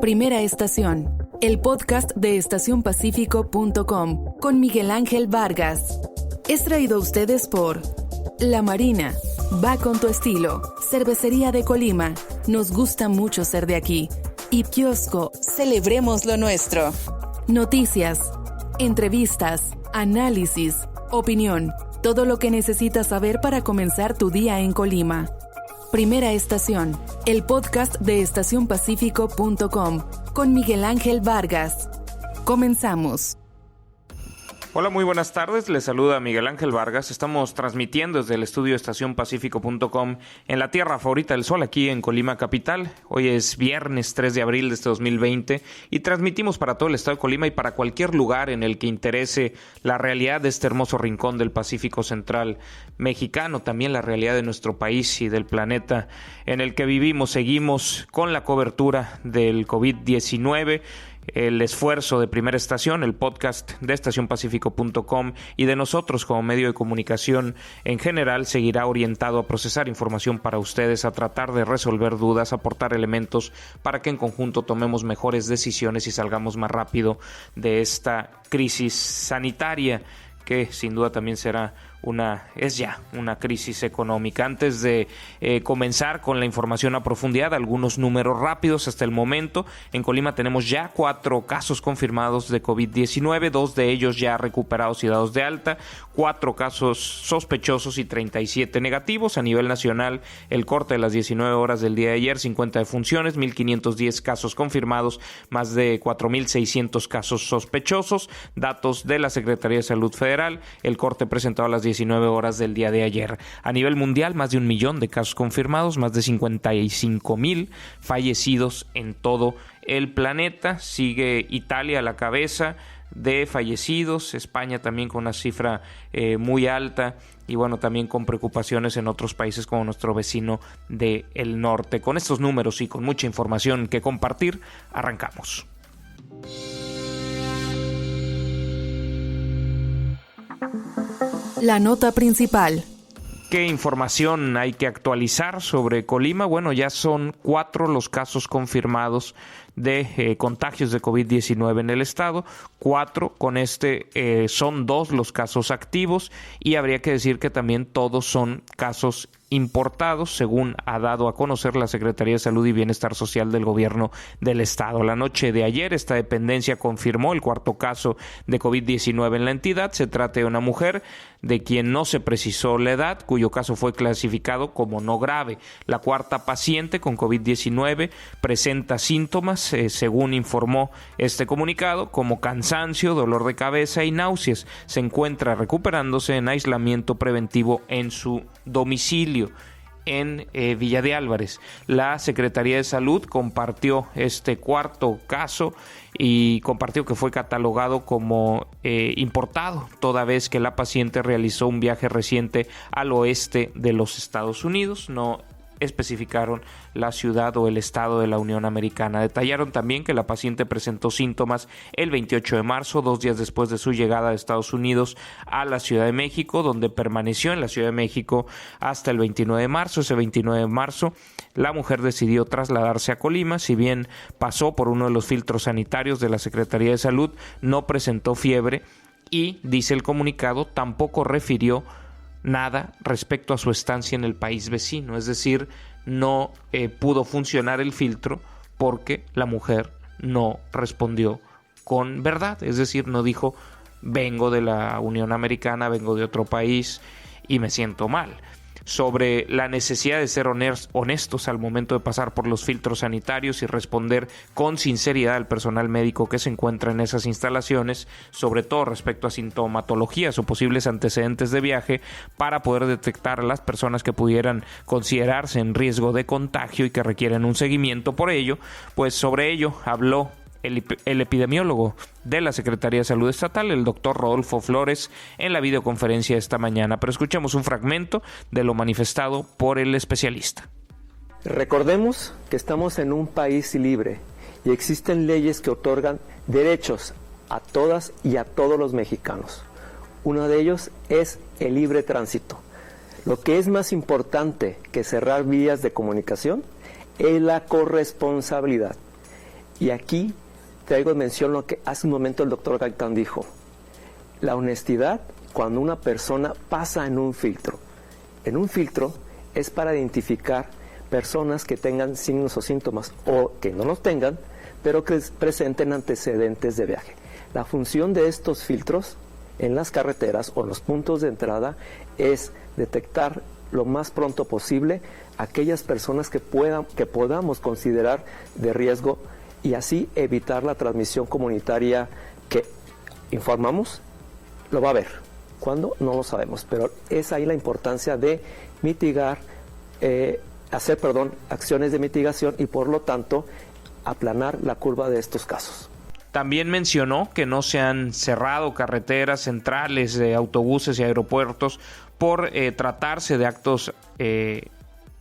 Primera estación, el podcast de estacionpacifico.com con Miguel Ángel Vargas. Es traído a ustedes por La Marina, va con tu estilo, Cervecería de Colima, nos gusta mucho ser de aquí, y Kiosco, celebremos lo nuestro. Noticias, entrevistas, análisis, opinión, todo lo que necesitas saber para comenzar tu día en Colima. Primera estación, el podcast de estacionpacifico.com con Miguel Ángel Vargas. Comenzamos. Hola, muy buenas tardes. Les saluda Miguel Ángel Vargas. Estamos transmitiendo desde el estudio estacionpacifico.com en la tierra favorita del sol, aquí en Colima capital. Hoy es viernes 3 de abril de este 2020 y transmitimos para todo el estado de Colima y para cualquier lugar en el que interese la realidad de este hermoso rincón del Pacífico Central mexicano, también la realidad de nuestro país y del planeta en el que vivimos. Seguimos con la cobertura del COVID-19. El esfuerzo de Primera Estación, el podcast de estacionpacifico.com y de nosotros como medio de comunicación en general seguirá orientado a procesar información para ustedes, a tratar de resolver dudas, aportar elementos para que en conjunto tomemos mejores decisiones y salgamos más rápido de esta crisis sanitaria que sin duda también es ya una crisis económica. Antes de comenzar con la información a profundidad, algunos números rápidos hasta el momento. En Colima tenemos ya 4 casos confirmados de COVID-19, 2 de ellos ya recuperados y dados de alta, 4 casos sospechosos y 37 negativos. A nivel nacional, el corte de las 19 horas del día de ayer, 50 defunciones, 1,510 casos confirmados, más de 4,600 casos sospechosos. Datos de la Secretaría de Salud Federal, el corte presentado a las 19 horas del día de ayer. A nivel mundial, más de 1 millón de casos confirmados, más de 55,000 fallecidos en todo el planeta. Sigue Italia a la cabeza de fallecidos, España también con una cifra muy alta y bueno, también con preocupaciones en otros países como nuestro vecino del norte. Con estos números y con mucha información que compartir, arrancamos. La nota principal. ¿Qué información hay que actualizar sobre Colima? Bueno, ya son 4 los casos confirmados de contagios de COVID-19 en el estado. 4 con son 2 los casos activos y habría que decir que también todos son casos importados, según ha dado a conocer la Secretaría de Salud y Bienestar Social del Gobierno del Estado. La noche de ayer, esta dependencia confirmó el 4º caso de COVID-19 en la entidad. Se trata de una mujer de quien no se precisó la edad, cuyo caso fue clasificado como no grave. La 4ª paciente con COVID-19 presenta síntomas, según informó este comunicado, como cansancio, dolor de cabeza y náuseas. Se encuentra recuperándose en aislamiento preventivo en su domicilio en Villa de Álvarez. La Secretaría de Salud compartió este 4º caso y compartió que fue catalogado como importado, toda vez que la paciente realizó un viaje reciente al oeste de los Estados Unidos. No especificaron la ciudad o el estado de la Unión Americana. Detallaron también que la paciente presentó síntomas el 28 de marzo, 2 días después de su llegada de Estados Unidos a la Ciudad de México, donde permaneció en la Ciudad de México hasta el 29 de marzo. Ese 29 de marzo, la mujer decidió trasladarse a Colima. Si bien pasó por uno de los filtros sanitarios de la Secretaría de Salud, no presentó fiebre y, dice el comunicado, tampoco refirió nada respecto a su estancia en el país vecino, es decir, no pudo funcionar el filtro porque la mujer no respondió con verdad, es decir, no dijo vengo de la Unión Americana, vengo de otro país y me siento mal. Sobre la necesidad de ser honestos al momento de pasar por los filtros sanitarios y responder con sinceridad al personal médico que se encuentra en esas instalaciones, sobre todo respecto a sintomatologías o posibles antecedentes de viaje, para poder detectar a las personas que pudieran considerarse en riesgo de contagio y que requieren un seguimiento. Por ello, pues sobre ello habló el epidemiólogo de la Secretaría de Salud Estatal, el doctor Rodolfo Flores, en la videoconferencia esta mañana. Pero escuchemos un fragmento de lo manifestado por el especialista. Recordemos que estamos en un país libre y existen leyes que otorgan derechos a todas y a todos los mexicanos. Uno de ellos es el libre tránsito. Lo que es más importante que cerrar vías de comunicación es la corresponsabilidad. Y aquí traigo en mención lo que hace un momento el doctor Gaitán dijo. La honestidad cuando una persona pasa en un filtro. En un filtro es para identificar personas que tengan signos o síntomas o que no los tengan, pero que presenten antecedentes de viaje. La función de estos filtros en las carreteras o en los puntos de entrada es detectar lo más pronto posible aquellas personas que podamos considerar de riesgo y así evitar la transmisión comunitaria que informamos lo va a haber. ¿Cuándo? No lo sabemos, pero es ahí la importancia de mitigar, hacer acciones de mitigación y por lo tanto aplanar la curva de estos casos. También mencionó que no se han cerrado carreteras centrales de autobuses y aeropuertos por tratarse de actos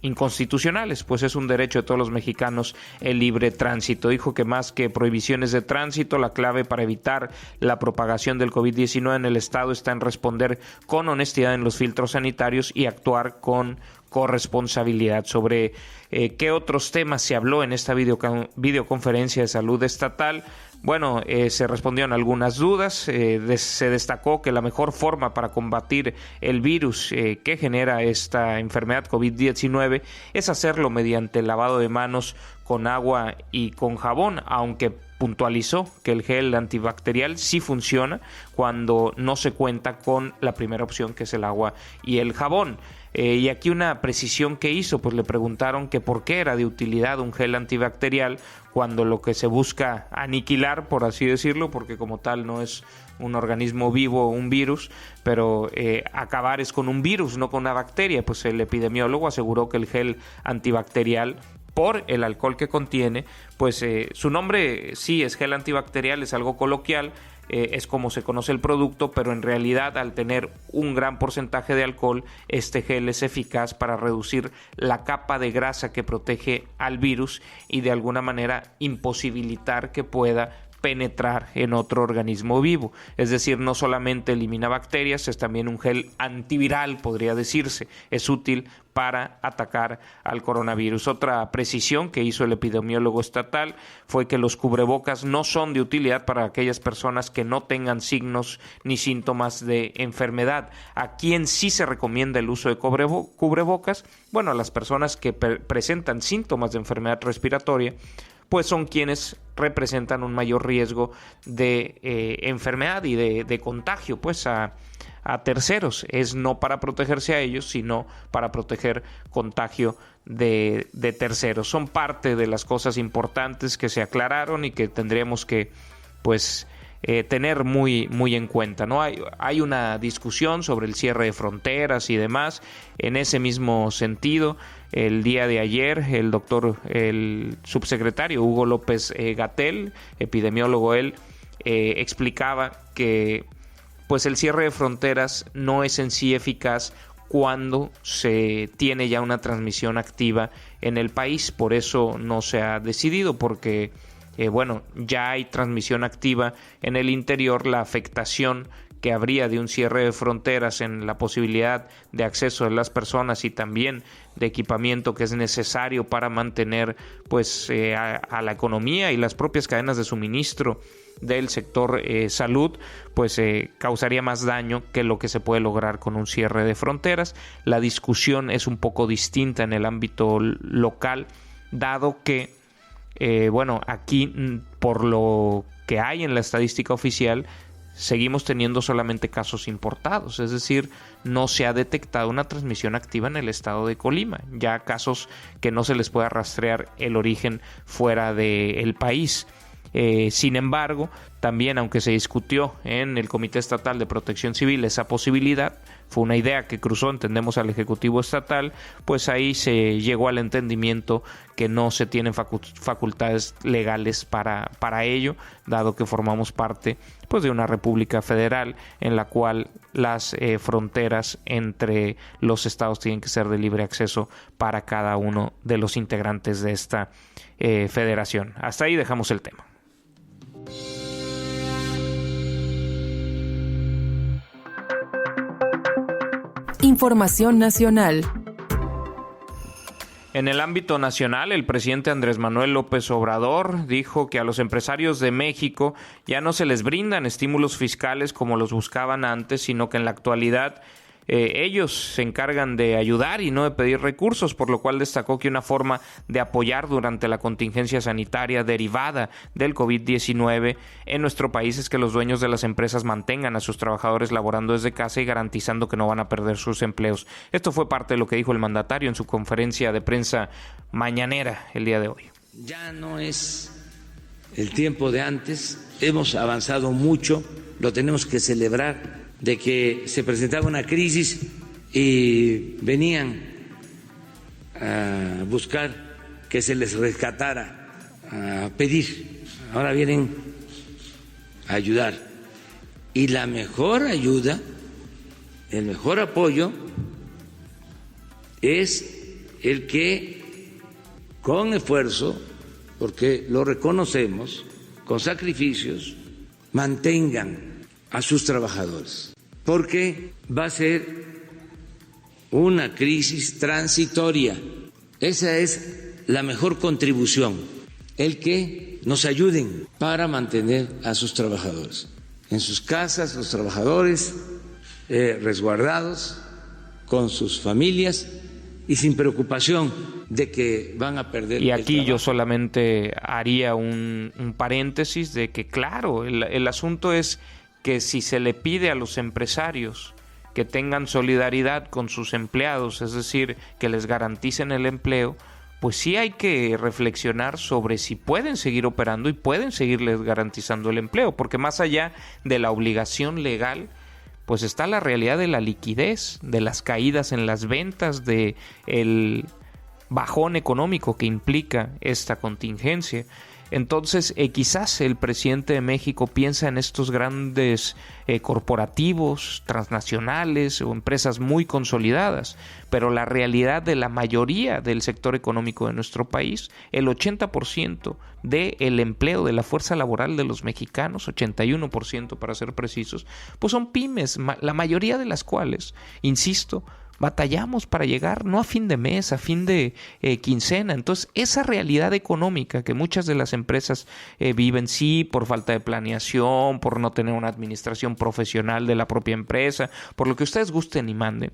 inconstitucionales, pues es un derecho de todos los mexicanos el libre tránsito. Dijo que más que prohibiciones de tránsito, la clave para evitar la propagación del COVID-19 en el estado está en responder con honestidad en los filtros sanitarios y actuar con corresponsabilidad. Sobre qué otros temas se habló en esta videoconferencia de salud estatal. Bueno, se respondieron algunas dudas, se destacó que la mejor forma para combatir el virus que genera esta enfermedad COVID-19 es hacerlo mediante el lavado de manos con agua y con jabón, aunque puntualizó que el gel antibacterial sí funciona cuando no se cuenta con la primera opción, que es el agua y el jabón. Y aquí una precisión que hizo, pues le preguntaron que por qué era de utilidad un gel antibacterial cuando lo que se busca aniquilar, por así decirlo, porque como tal no es un organismo vivo, un virus, pero acabar es con un virus, no con una bacteria. Pues el epidemiólogo aseguró que el gel antibacterial, por el alcohol que contiene, pues su nombre sí es gel antibacterial, es algo coloquial, es como se conoce el producto, pero en realidad al tener un gran porcentaje de alcohol, este gel es eficaz para reducir la capa de grasa que protege al virus y de alguna manera imposibilitar que pueda penetrar en otro organismo vivo. Es decir, no solamente elimina bacterias, es también un gel antiviral, podría decirse. Es útil para atacar al coronavirus. Otra precisión que hizo el epidemiólogo estatal fue que los cubrebocas no son de utilidad para aquellas personas que no tengan signos ni síntomas de enfermedad. ¿A quién sí se recomienda el uso de cubrebocas? Bueno, a las personas que presentan síntomas de enfermedad respiratoria, pues son quienes representan un mayor riesgo de enfermedad y de contagio, pues a terceros. Es no para protegerse a ellos, sino para proteger contagio de terceros. Son parte de las cosas importantes que se aclararon y que tendríamos que, pues, tener muy en cuenta, ¿no? Hay una discusión sobre el cierre de fronteras y demás. En ese mismo sentido, el día de ayer el subsecretario Hugo López-Gatell, epidemiólogo él, explicaba que pues el cierre de fronteras no es en sí eficaz cuando se tiene ya una transmisión activa en el país. Por eso no se ha decidido, porque ya hay transmisión activa en el interior. La afectación que habría de un cierre de fronteras en la posibilidad de acceso de las personas y también de equipamiento que es necesario para mantener pues a la economía y las propias cadenas de suministro del sector salud, pues causaría más daño que lo que se puede lograr con un cierre de fronteras. La discusión es un poco distinta en el ámbito local, dado que aquí, por lo que hay en la estadística oficial, seguimos teniendo solamente casos importados, es decir, no se ha detectado una transmisión activa en el estado de Colima, ya casos que no se les pueda rastrear el origen fuera del país. Sin embargo, también, aunque se discutió en el Comité Estatal de Protección Civil esa posibilidad, fue una idea que cruzó, entendemos, al Ejecutivo Estatal, pues ahí se llegó al entendimiento que no se tienen facultades legales para ello, dado que formamos parte pues de una república federal en la cual las fronteras entre los estados tienen que ser de libre acceso para cada uno de los integrantes de esta federación. Hasta ahí dejamos el tema. Información nacional. En el ámbito nacional, el presidente Andrés Manuel López Obrador dijo que a los empresarios de México ya no se les brindan estímulos fiscales como los buscaban antes, sino que en la actualidad ellos se encargan de ayudar y no de pedir recursos, por lo cual destacó que una forma de apoyar durante la contingencia sanitaria derivada del COVID-19 en nuestro país es que los dueños de las empresas mantengan a sus trabajadores laborando desde casa y garantizando que no van a perder sus empleos. Esto fue parte de lo que dijo el mandatario en su conferencia de prensa mañanera el día de hoy. Ya no es el tiempo de antes, hemos avanzado mucho, lo tenemos que celebrar, de que se presentaba una crisis y venían a buscar que se les rescatara, a pedir. Ahora vienen a ayudar. Y la mejor ayuda, el mejor apoyo es el que con esfuerzo, porque lo reconocemos, con sacrificios, mantengan a sus trabajadores, porque va a ser una crisis transitoria. Esa es la mejor contribución, el que nos ayuden para mantener a sus trabajadores en sus casas, los trabajadores resguardados con sus familias y sin preocupación de que van a perder. Y aquí yo solamente haría un paréntesis de que, claro, el asunto es que si se le pide a los empresarios que tengan solidaridad con sus empleados, es decir, que les garanticen el empleo, pues sí hay que reflexionar sobre si pueden seguir operando y pueden seguirles garantizando el empleo, porque más allá de la obligación legal, pues está la realidad de la liquidez, de las caídas en las ventas, de el bajón económico que implica esta contingencia. Entonces, quizás el presidente de México piensa en estos grandes corporativos, transnacionales o empresas muy consolidadas, pero la realidad de la mayoría del sector económico de nuestro país, el 80% del empleo de la fuerza laboral de los mexicanos, 81% para ser precisos, pues son pymes, la mayoría de las cuales, insisto, batallamos para llegar no a fin de mes, a fin de quincena. Entonces, esa realidad económica que muchas de las empresas viven, sí, por falta de planeación, por no tener una administración profesional de la propia empresa, por lo que ustedes gusten y manden,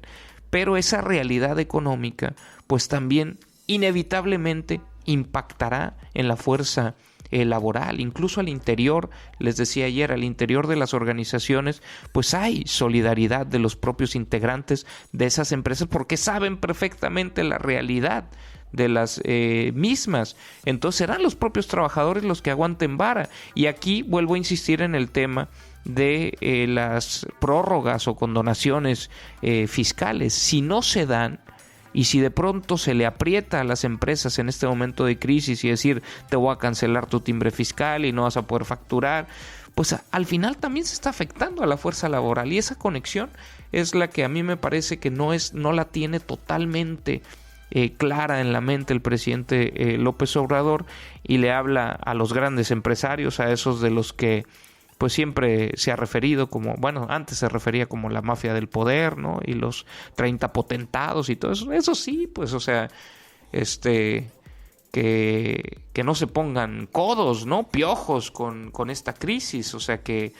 pero esa realidad económica, pues también inevitablemente impactará en la fuerza laboral, incluso al interior, les decía ayer, al interior de las organizaciones, pues hay solidaridad de los propios integrantes de esas empresas porque saben perfectamente la realidad de las mismas. Entonces serán los propios trabajadores los que aguanten vara. Y aquí vuelvo a insistir en el tema de las prórrogas o condonaciones fiscales. Si no se dan, y si de pronto se le aprieta a las empresas en este momento de crisis y decir te voy a cancelar tu timbre fiscal y no vas a poder facturar, pues al final también se está afectando a la fuerza laboral, y esa conexión es la que a mí me parece que no la tiene totalmente clara en la mente el presidente López Obrador, y le habla a los grandes empresarios, a esos de los que pues siempre se ha referido como, bueno, antes se refería como la mafia del poder, ¿no? Y los 30 potentados y todo eso. Eso sí, pues, o sea, que no se pongan codos, ¿no? Piojos con esta crisis, o sea, que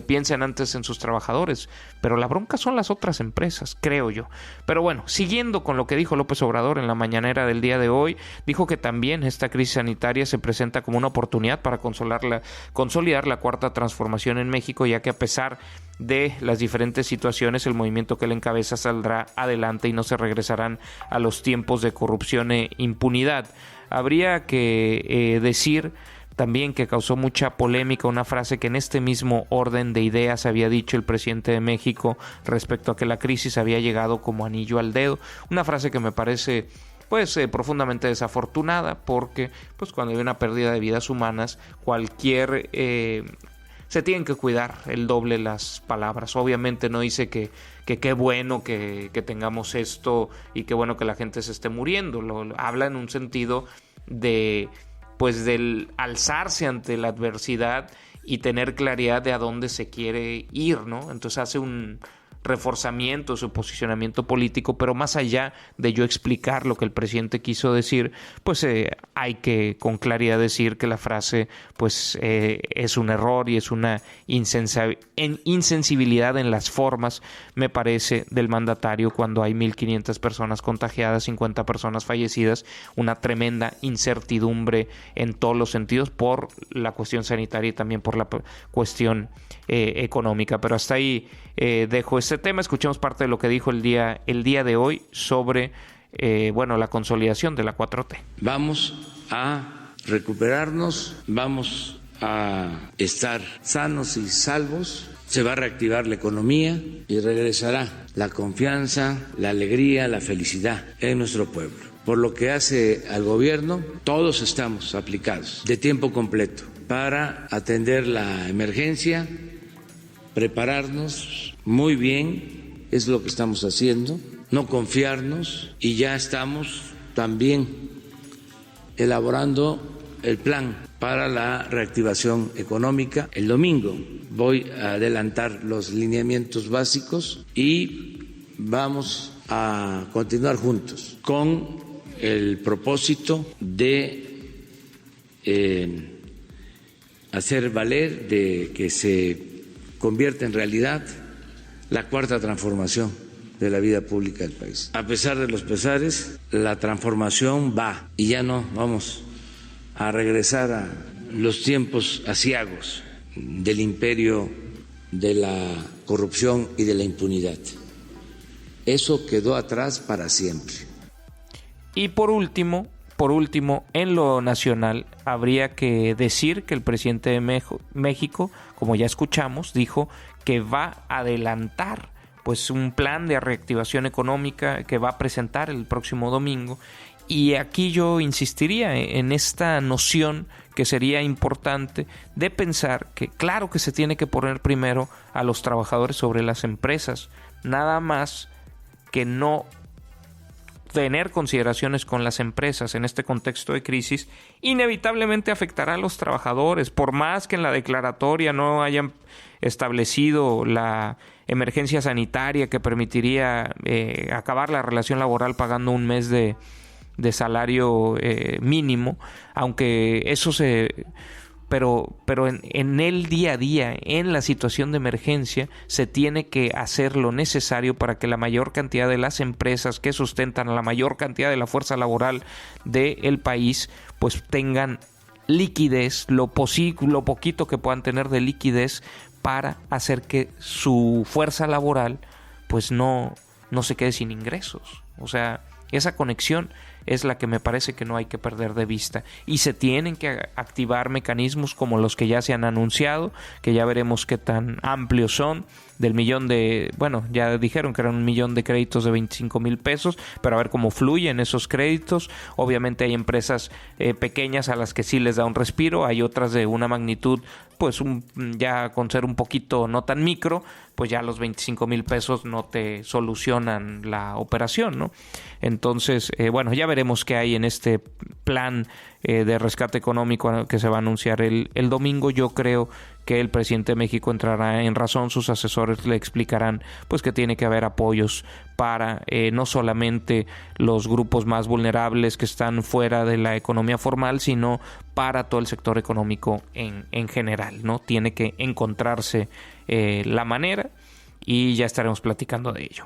piensen antes en sus trabajadores. Pero la bronca son las otras empresas, creo yo. Pero bueno, siguiendo con lo que dijo López Obrador en la mañanera del día de hoy, dijo que también esta crisis sanitaria se presenta como una oportunidad para consolidar la cuarta transformación en México, ya que a pesar de las diferentes situaciones, el movimiento que él encabeza saldrá adelante y no se regresarán a los tiempos de corrupción e impunidad. Habría que decir también que causó mucha polémica una frase que en este mismo orden de ideas había dicho el presidente de México respecto a que la crisis había llegado como anillo al dedo. Una frase que me parece pues profundamente desafortunada, porque pues cuando hay una pérdida de vidas humanas, se tienen que cuidar el doble las palabras. Obviamente no dice que qué bueno que tengamos esto y qué bueno que la gente se esté muriendo. Habla en un sentido de pues del alzarse ante la adversidad y tener claridad de a dónde se quiere ir, ¿no? Entonces hace reforzamiento de su posicionamiento político, pero más allá de yo explicar lo que el presidente quiso decir, pues hay que con claridad decir que la frase pues es un error y es una insensibilidad en las formas, me parece, del mandatario cuando hay 1,500 personas contagiadas, 50 personas fallecidas, una tremenda incertidumbre en todos los sentidos por la cuestión sanitaria y también por la cuestión económica. Pero hasta ahí dejo este tema. Escuchemos parte de lo que dijo el día de hoy sobre la consolidación de la 4T. Vamos a recuperarnos, vamos a estar sanos y salvos, se va a reactivar la economía y regresará la confianza, la alegría, la felicidad en nuestro pueblo. Por lo que hace al gobierno, todos estamos aplicados de tiempo completo para atender la emergencia, prepararnos muy bien, es lo que estamos haciendo, no confiarnos, y ya estamos también elaborando el plan para la reactivación económica. El domingo voy a adelantar los lineamientos básicos y vamos a continuar juntos con el propósito de hacer valer, de que se convierta en realidad la cuarta transformación de la vida pública del país. A pesar de los pesares, la transformación va y ya no vamos a regresar a los tiempos aciagos del imperio de la corrupción y de la impunidad. Eso quedó atrás para siempre. Y por último, en lo nacional, habría que decir que el presidente de México, como ya escuchamos, dijo que va a adelantar pues un plan de reactivación económica que va a presentar el próximo domingo. Y aquí yo insistiría en esta noción que sería importante de pensar que claro que se tiene que poner primero a los trabajadores sobre las empresas, nada más que no tener consideraciones con las empresas en este contexto de crisis inevitablemente afectará a los trabajadores, por más que en la declaratoria no hayan establecido la emergencia sanitaria que permitiría acabar la relación laboral pagando un mes de salario mínimo, aunque eso pero en el día a día, en la situación de emergencia, se tiene que hacer lo necesario para que la mayor cantidad de las empresas que sustentan a la mayor cantidad de la fuerza laboral del país, pues tengan liquidez, lo poquito que puedan tener de liquidez para hacer que su fuerza laboral pues no se quede sin ingresos. O sea, esa conexión es la que me parece que no hay que perder de vista, y se tienen que activar mecanismos como los que ya se han anunciado, que ya veremos qué tan amplios son, del millón de, ya dijeron que eran 1 millón de créditos de 25,000 pesos, pero a ver cómo fluyen esos créditos. Obviamente hay empresas pequeñas a las que sí les da un respiro, hay otras de una magnitud pues ya con ser un poquito no tan micro, pues ya los 25,000 pesos no te solucionan la operación, ¿no? Entonces, ya veremos qué hay en este plan de rescate económico que se va a anunciar el domingo. Yo creo que el presidente de México entrará en razón, sus asesores le explicarán pues que tiene que haber apoyos para no solamente los grupos más vulnerables que están fuera de la economía formal, sino para todo el sector económico en general, ¿no? Tiene que encontrarse la manera, y ya estaremos platicando de ello.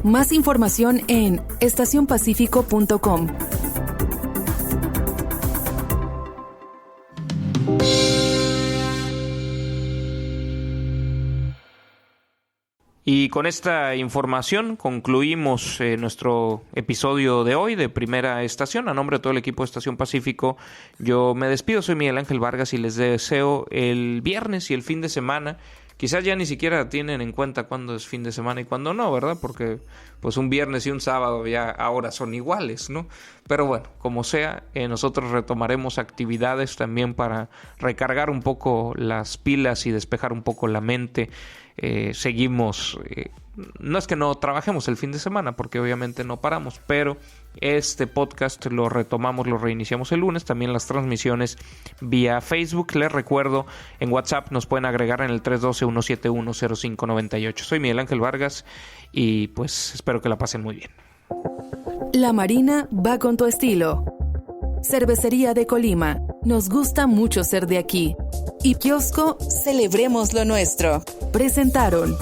Más información en estacionpacifico.com. Y con esta información concluimos nuestro episodio de hoy de Primera Estación. A nombre de todo el equipo de Estación Pacífico, yo me despido. Soy Miguel Ángel Vargas y les deseo el viernes y el fin de semana. Quizás ya ni siquiera tienen en cuenta cuándo es fin de semana y cuándo no, ¿verdad? Porque pues un viernes y un sábado ya ahora son iguales, ¿no? Pero bueno, como sea, nosotros retomaremos actividades también para recargar un poco las pilas y despejar un poco la mente seguimos, no es que no trabajemos el fin de semana, porque obviamente no paramos, pero este podcast lo retomamos, lo reiniciamos el lunes. También las transmisiones vía Facebook. Les recuerdo, en WhatsApp nos pueden agregar en el 312-171-0598. Soy Miguel Ángel Vargas y pues espero que la pasen muy bien. La Marina va con tu estilo. Cervecería de Colima. Nos gusta mucho ser de aquí. Y Kiosco, celebremos lo nuestro. Presentaron